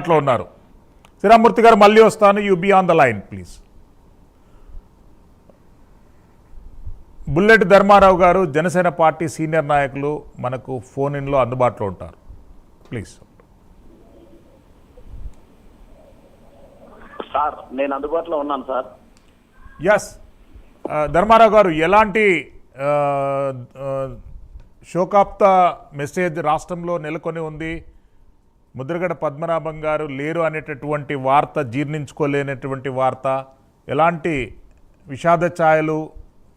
అందుబాటులో ఉన్నారు. శ్రీరామూర్తి గారు మళ్ళీ వస్తాను, you be on the line please. Bullet Dharmarao గారు జనసేన పార్టీ సీనియర్ నాయకులు మనకు ఫోన్ ఇన్లో అందుబాటులో ఉంటారు, ప్లీజ్. సార్ నేను అందుబాటులో ఉన్నాను సార్. ఎస్ ధర్మారావు గారు, ఎలాంటి శోకాప్త మెసేజ్ రాష్ట్రంలో నెలకొని ఉంది? ముద్రగడ పద్మనాభం గారు లేరు అనేటటువంటి వార్త, జీర్ణించుకోలేనటువంటి వార్త, ఎలాంటి విషాద ఛాయలు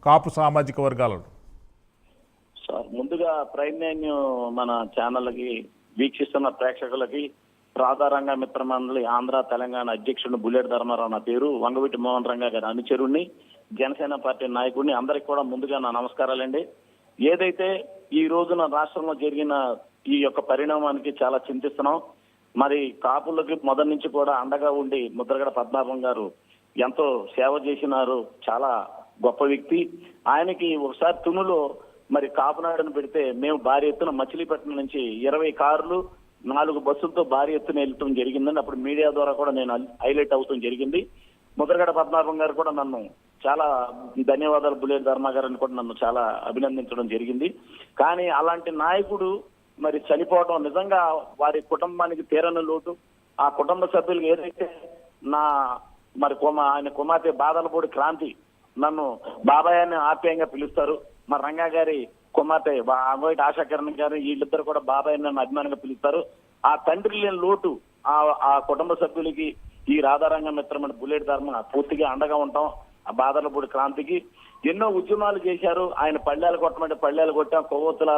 కాపు సామాజిక వర్గాలను? సార్ ముందుగా ప్రైమ్ నైన్ మన ఛానల్కి వీక్షిస్తున్న ప్రేక్షకులకి రాధారంగ మిత్రమండలి ఆంధ్ర తెలంగాణ అధ్యక్షుడు బుల్లెట్ ధర్మారావు నా పేరు, వంగవీటి మోహన్ రంగా గారి అనుచరుణ్ణి, జనసేన పార్టీ నాయకుడిని. అందరికి కూడా ముందుగా నా నమస్కారాలండి. ఏదైతే ఈ రోజున రాష్ట్రంలో జరిగిన ఈ యొక్క పరిణామానికి చాలా చింతిస్తున్నాం. మరి కాపులకి మొదటి నుంచి కూడా అండగా ఉండి ముద్రగడ పద్మనాభం గారు ఎంతో సేవ చేసినారు. చాలా గొప్ప వ్యక్తి. ఆయనకి ఒకసారి తునులో మరి కాపునాడును పెడితే మేము భారీ ఎత్తున మచిలీపట్నం నుంచి 20 కార్లు 4 బస్సులతో భారీ ఎత్తున వెళ్ళటం జరిగిందండి. అప్పుడు మీడియా ద్వారా కూడా నేను హైలైట్ అవుతాం జరిగింది. ముద్రగడ పద్మనాభం గారు కూడా నన్ను చాలా ధన్యవాదాలు బుల్లెట్ ధర్మ గారిని కూడా నన్ను చాలా అభినందించడం జరిగింది. కానీ అలాంటి నాయకుడు మరి చనిపోవడం నిజంగా వారి కుటుంబానికి తీరని లోటు. ఆ కుటుంబ సభ్యులు ఏదైతే నా మరి ఆయన కుమార్తె బాదలపూడి క్రాంతి నన్ను బాబాయ్ అని ఆప్యాయంగా పిలుస్తారు. మరి రంగా గారి కుమార్తె అంగోటి ఆశాకిరణ్ గారు వీళ్ళిద్దరు కూడా బాబాయ్ నన్ను అభిమానంగా పిలుస్తారు. ఆ తండ్రి లేని లోటు ఆ కుటుంబ సభ్యులకి ఈ రాధారంగ మిత్రమైన బుల్లెట్ ధర్మ పూర్తిగా అండగా ఉంటాం. ఆ బాదలపూడి క్రాంతికి ఎన్నో ఉద్యమాలు చేశారు. ఆయన పళ్ళేలు కొట్టమంటే పళ్ళేలు కొట్టాం, కొవ్వొత్తులు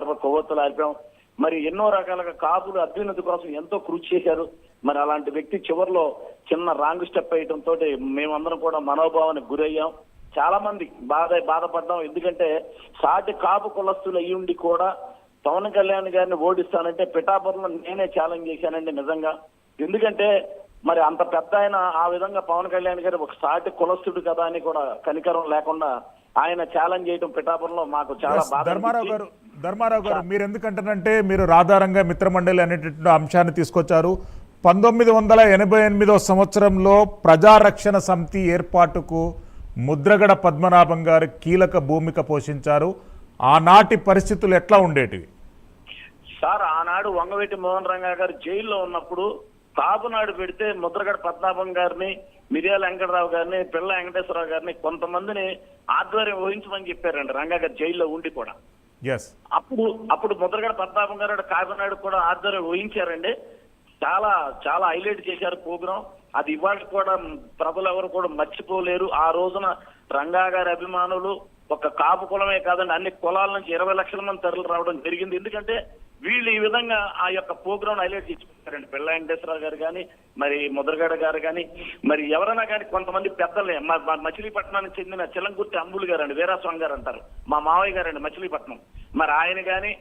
ఆర్పాం. మరి ఎన్నో రకాలుగా కాపులు అభ్యున్నతి కోసం ఎంతో కృషి చేశారు. మరి అలాంటి వ్యక్తి చివరిలో చిన్న రాంగ్ స్టెప్ వేయడంతో మేమందరం కూడా మనోభావానికి గురయ్యాం. చాలా మంది బాధపడ్డాం. ఎందుకంటే సాటి కాపు కులస్తులు అయ్యుండి కూడా పవన్ కళ్యాణ్ గారిని ఓడిస్తానంటే పిఠాపురంలో నేనే ఛాలెంజ్ చేశానండి నిజంగా. ఎందుకంటే మరి అంత పెద్ద ఆయన ఆ విధంగా పవన్ కళ్యాణ్ గారు ఒక సాటి కులస్తుడు కదా అని కూడా కనికరం లేకుండా ఆయన ఛాలెంజ్ చేయడం పిఠాపురంలో మాకు చాలా బాధ. ధర్మారావు గారు మీరు ఎందుకంటారంటే మీరు రాధారంగ మిత్రమండలి అనేటటువంటి అంశాన్ని తీసుకొచ్చారు. 1988 సంవత్సరంలో ప్రజారక్షణ సమితి ఏర్పాటుకు ముద్రగడ పద్మనాభం గారు కీలక భూమిక పోషించారు. ఆనాటి పరిస్థితులు ఎట్లా ఉండేటివి? సార్ ఆనాడు వంగవీటి మోహన్ రంగా గారు జైల్లో ఉన్నప్పుడు కాపునాడు పెడితే ముద్రగడ పద్మనాభం గారిని, మిర్యాల వెంకటరావు గారిని, పిల్ల వెంకటేశ్వరరావు గారిని కొంతమందిని ఆధ్వర్యం వహించమని చెప్పారండి రంగా గారు జైల్లో ఉండి కూడా. అప్పుడు ముద్రగడ పద్మనాభం గారు కాపునాడు కూడా ఆధ్వర్యం వహించారండి. చాలా చాలా హైలైట్ చేశారు ప్రోగ్రాం. అది ఇవాళ కూడా ప్రజలు ఎవరు కూడా మర్చిపోలేరు. ఆ రోజున రంగా గారి అభిమానులు ఒక కాపు కులమే కాదండి, అన్ని కులాల నుంచి 20 లక్షల మంది తరలి రావడం జరిగింది. ఎందుకంటే వీళ్ళు ఈ విధంగా ఆ యొక్క ప్రోగ్రామ్ హైలైట్ చేసుకుంటారండి. పిల్ల వెంకటేశ్వరరావు గారు కానీ, మరి ముద్రగడ గారు కానీ, మరి ఎవరైనా కానీ కొంతమంది పెద్దలే. మచిలీపట్నానికి చెందిన చిలంకుర్తి అంబులు గారు అండి, వీరాస్వామి గారు అంటారు, మా మావయ్య గారు అండి మచిలీపట్నం. మరి ఆయన కానీ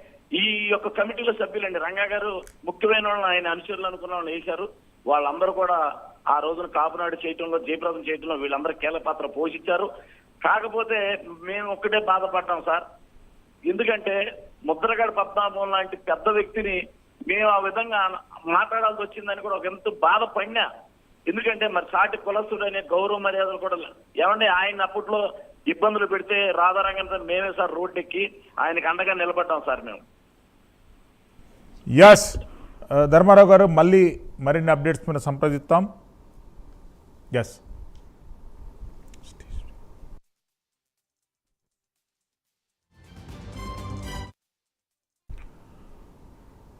ఈ యొక్క కమిటీలో సభ్యులండి. రంగా గారు ముఖ్యమైన వాళ్ళని ఆయన అనుచరులు అనుకున్న వాళ్ళని వేశారు. వాళ్ళందరూ కూడా ఆ రోజున కాపునాడు చేయటంలో, జయప్రదం చేయటంలో వీళ్ళందరూ కీలక పాత్ర పోషించారు. కాకపోతే మేము ఒక్కటే బాధపడ్డాం సార్. ఎందుకంటే ముద్రగడ పద్మనాభం లాంటి పెద్ద వ్యక్తిని మేము ఆ విధంగా మాట్లాడాల్సి వచ్చిందని కూడా ఒక ఎంతో బాధపడినా. ఎందుకంటే మరి సాటి కులస్తుడు అనే గౌరవ మర్యాదలు కూడా ఏమంటే ఆయన అప్పట్లో ఇబ్బందులు పెడితే రాధారంగంతో మేమే సార్ రోడ్డెక్కి ఆయనకి అండగా నిలబడ్డాం సార్ మేము. ఎస్ ధర్మారావు గారు, మళ్ళీ మరిన్ని అప్డేట్స్ మీద సంప్రదిస్తాం. ఎస్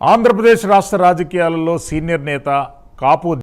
ఆంధ్రప్రదేశ్ రాష్ట్ర రాజకీయాలలో సీనియర్ నేత కాపు